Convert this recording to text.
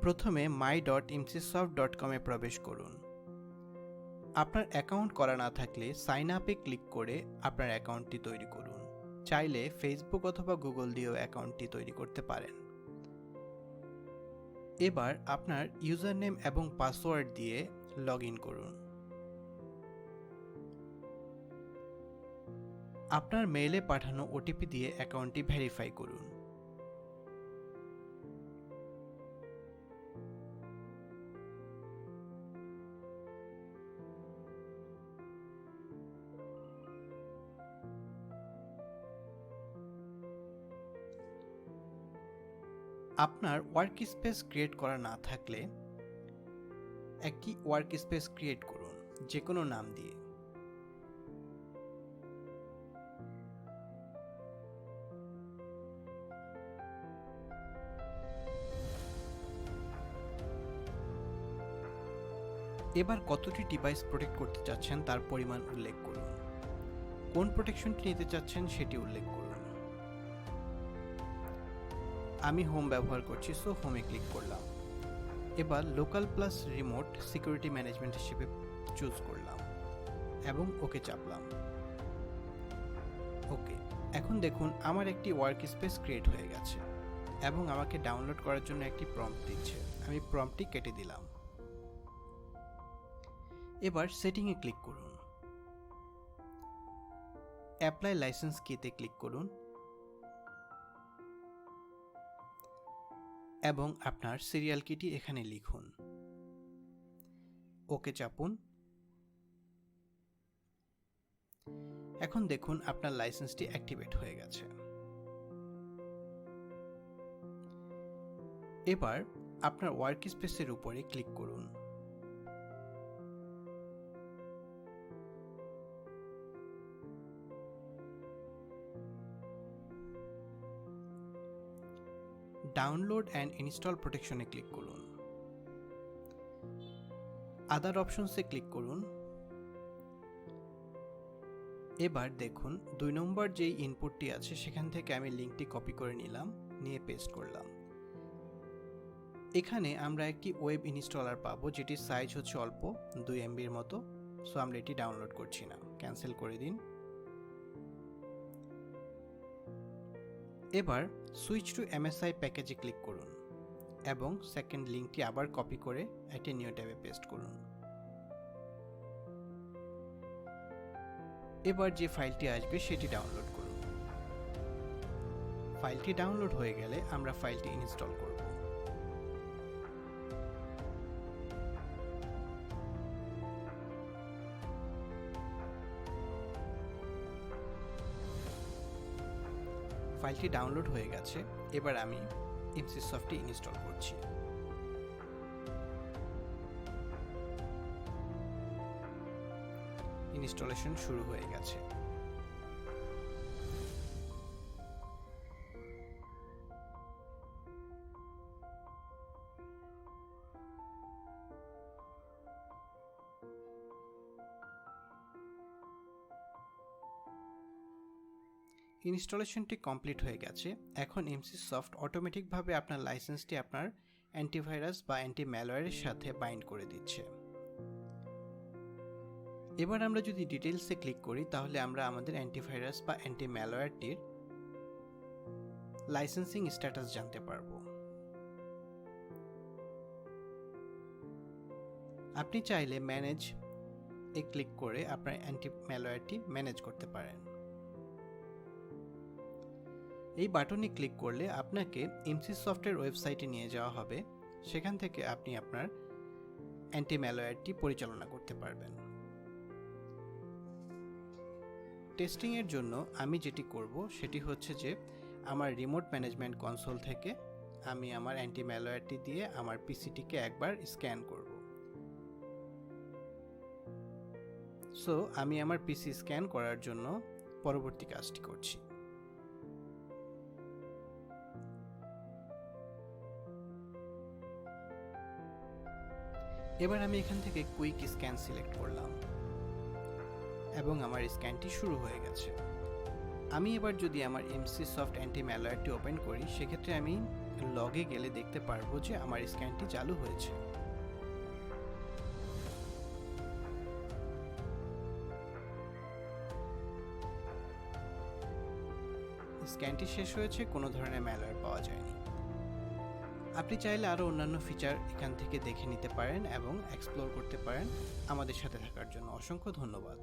প্রথমে my.emsisoft.com এ প্রবেশ করুন। আপনার অ্যাকাউন্ট করা না থাকলে সাইন আপে ক্লিক করে আপনার অ্যাকাউন্টটি তৈরি করুন। চাইলে ফেসবুক অথবা গুগল দিয়েও অ্যাকাউন্টটি তৈরি করতে পারেন। এবার আপনার ইউজার নেম এবং পাসওয়ার্ড দিয়ে লগ ইন করুন। আপনার মেইলে পাঠানো ওটিপি দিয়ে অ্যাকাউন্টটি ভেরিফাই করুন। আপনার ওয়ার্ক স্পেস ক্রিয়েট করা না থাকলে একটি ওয়ার্ক স্পেস ক্রিয়েট করুন, যে কোনো নাম দিয়ে। এবার কতটি ডিভাইস প্রোটেক্ট করতে চাচ্ছেন তার পরিমাণ উল্লেখ করুন। কোন প্রোটেকশনটি নিতে চাচ্ছেন সেটি উল্লেখ করুন। আমি হোম ব্যবহার করছি, সো হোমে ক্লিক করলাম। এবার local plus remote security management হিসেবে চুজ করলাম এবং ওকে চাপলাম। ওকে, এখন দেখুন আমার একটি ওয়ার্ক স্পেস ক্রিয়েট হয়ে গেছে এবং আমাকে ডাউনলোড করার জন্য একটি প্রম্পট দিচ্ছে। আমি প্রম্পটটি কেটে দিলাম। এবার সেটিংয়ে ক্লিক করুন, অ্যাপ্লাই লাইসেন্স কিতে ক্লিক করুন এবং আপনার সিরিয়াল কিটি এখানে লিখুন। ওকে চাপুন। এখন দেখুন আপনার লাইসেন্সটি অ্যাক্টিভেট হয়ে গেছে। এবার আপনার ওয়ার্ক স্পেসের উপরে ক্লিক করুন। ডাউনলোড অ্যান্ড ইনস্টল প্রোটেকশনে ক্লিক করুন। আদার অপশনসে ক্লিক করুন। এবার দেখুন 2 নম্বর যেই ইনপুটটি আছে সেখান থেকে আমি লিঙ্কটি কপি করে নিলাম, নিয়ে পেস্ট করলাম। এখানে আমরা একটি ওয়েব ইনস্টলার পাবো, যেটির সাইজ হচ্ছে অল্প 2 MBর মতো। সো আমরা এটি ডাউনলোড করছি না, ক্যান্সেল করে দিন। এবার সুইচ টু MSI প্যাকেজে ক্লিক করুন এবং সেকেন্ড লিঙ্কটি আবার কপি করে একটি নিউ ট্যাবে পেস্ট করুন। এবার যে ফাইলটি আসবে সেটি ডাউনলোড করুন। ফাইলটি ডাউনলোড হয়ে গেলে আমরা ফাইলটি ইনস্টল করব। ফাইলটি ডাউনলোড হয়ে গেছে। এবার আমি এমসিসফটটি ইনস্টল করছি। ইনস্টলেশন শুরু হয়ে গেছে। ইনস্টলেশনটি কমপ্লিট হয়ে গেছে। এখন এমসিসফট অটোমেটিকভাবে আপনার লাইসেন্সটি আপনার অ্যান্টিভাইরাস বা অ্যান্টি ম্যালওয়্যারের সাথে বাইন্ড করে দিচ্ছে। এবার আমরা যদি ডিটেইলসে ক্লিক করি তাহলে আমরা আমাদের অ্যান্টিভাইরাস বা অ্যান্টি ম্যালওয়্যারটির লাইসেন্সিং স্ট্যাটাস জানতে পারব। আপনি চাইলে ম্যানেজ এ ক্লিক করে আপনার অ্যান্টি ম্যালওয়্যারটি ম্যানেজ করতে পারেন। এই বাটনে ক্লিক করলে আপনাকে এমসিসফটের ওয়েবসাইটে নিয়ে যাওয়া হবে। সেখান থেকে আপনি আপনার অ্যান্টি ম্যালওয়্যারটি পরিচালনা করতে পারবেন। টেস্টিংয়ের জন্য আমি যেটি করব সেটি হচ্ছে যে আমার রিমোট ম্যানেজমেন্ট কনসোল থেকে আমি আমার অ্যান্টি ম্যালওয়্যারটি দিয়ে আমার পিসিটিকে একবার স্ক্যান করব। সো আমি আমার পিসি স্ক্যান করার জন্য পরবর্তী কাজটি করছি। এবার আমি এখান থেকে কুইক স্ক্যান সিলেক্ট করলাম এবং আমার স্ক্যানটি শুরু হয়ে গেছে। আমি এবার যদি আমার Emsisoft অ্যান্টি ম্যালওয়্যারটি ওপেন করি, সেক্ষেত্রে আমি লগে গেলে দেখতে পারবো যে আমার স্ক্যানটি চালু হয়েছে। স্ক্যানটি শেষ হয়েছে, কোনো ধরনের ম্যালওয়্যার পাওয়া যায়নি। আপনি চাইলে আরও অন্যান্য ফিচার এখান থেকে দেখে নিতে পারেন এবং এক্সপ্লোর করতে পারেন। আমাদের সাথে থাকার জন্য অসংখ্য ধন্যবাদ।